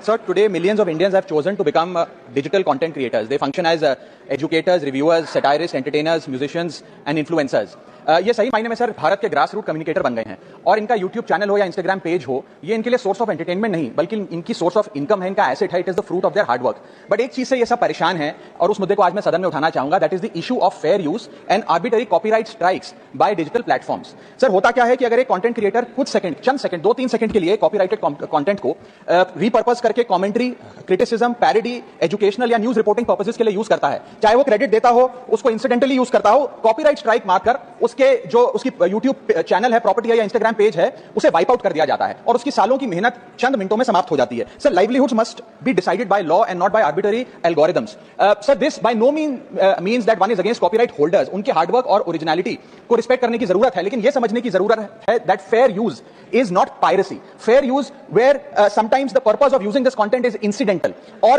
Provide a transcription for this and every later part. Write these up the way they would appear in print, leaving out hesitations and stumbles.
So today millions of Indians have chosen to become digital content creators. They function as educators, reviewers, satirists, entertainers, musicians and influencers. ये सही मायने में sir Bharat के grass root communicator बन गए हैं और इनका यूट्यूब चैनल हो या इंस्टाग्राम पेज हो, ये इनके लिए सोर्स ऑफ एंटरटेनमेंट नहीं बल्कि इनकी सोर्स ऑफ इनकम है, इनका एसेट है, it is the fruit of their hard work. But एक चीज से ये सब परेशान है और उस मुद्दे को आज मैं सदन में उठाना चाहूंगा, that is the issue of fair use and arbitrary copyright strikes by digital platforms. Sir होता क्या है कि अगर एक कंटेंट क्रिएटर कुछ सेकंड, चंद सेकंड, 2-3 सेकंड के लिए कॉपीराइटेड कंटेंट को रीपर्पस करके कमेंट्री, क्रिटिसिज्म, पैरोडी, एजुकेशनल या न्यूज रिपोर्टिंग पर्पसेस के लिए यूज करता है, चाहे वो क्रेडिट देता हो, उसको इंसिडेंटली यूज करता हो, कॉपीराइट स्ट्राइक मारकर उसके जो उसकी यूट्यूब चैनल है, प्रॉपर्टी है या इंस्टाग्राम पेज है, उसे वाइप आउट कर दिया जाता है और उसकी सालों की मेहनत चंद मिनटों में समाप्त हो जाती है। Sir livelihoods must be decided by law and not by arbitrary algorithms. Sir this by no means that one is against copyright holders. उनके हार्डवर्क और ओरिजिनलिटी को रिस्पेक्ट करने की जरूरत है, लेकिन यह समझने की जरूरत है that fair use is not piracy. Fair use where sometimes the purpose of using this content is incidental or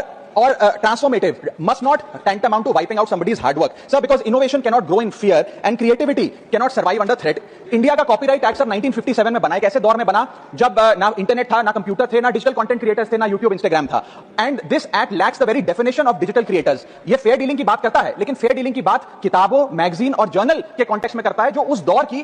transformative must not tantamount to wiping out somebody's hard work. Sir, because innovation cannot grow in fear and creativity cannot survive under threat. India का copyright act sir 1957 में बना, एक ऐसे दौर में बना जब ना इंटरनेट था, ना कंप्यूटर थे, ना डिजिटल कंटेंट क्रिएटर्स थे, ना यूट्यूब, इंस्टाग्राम था। And this act lakhs the very definition of digital creators. ये फेयर डीलिंग की बात करता है, लेकिन फेयर डीलिंग की बात किताबों, मैगजीन और जर्नल के कॉन्टेक्स्ट में करता है, जो उस दौर की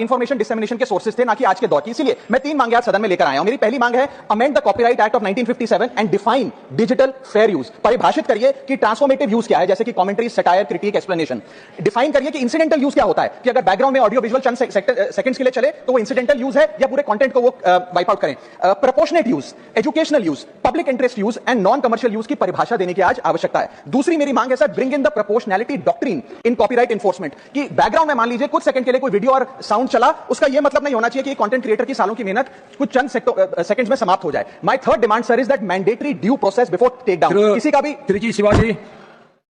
इंफॉर्मेशन डिसेमिनेशन के सोर्सेस थे, ना कि आज के दौर की। इसलिए मैं 3 मांगे आज सदन में लेकर आया हूं। मेरी पहली मांग है, amend the copyright act of 1957 and define digital fair use. परिभाषित करिए कि ट्रांसफॉर्मेटिव यूज क्या है, जैसे कि commentary, satire, critic, explanation. Define करिए कि इंसिडेंटल यूज क्या होता है, कि अगर बैकग्राउंड में ऑडियो विजुअल चंद सेकंड्स के लिए चले तो वो इंसिडेंटल यूज है या पूरे कंटेंट को वो वाइप आउट करें। Proportionate use, educational use, public interest use and non commercial use की परिभाषा देने की आज आवश्यकता है। दूसरी मेरी मांग है sir, bring in the proportionality doctrine in copyright enforcement, कि बैकग्राउंड में मान लीजिए कुछ सेकंड के लिए कोई वीडियो और साउंड चला, उसका यह मतलब नहीं होना चाहिए कि कंटेंट क्रिएटर की सालों की मेहनत कुछ चंद सेकंड्स में समाप्त हो जाए। My third demand sir is that mandatory due process before take down. किसी का भी शिवाजी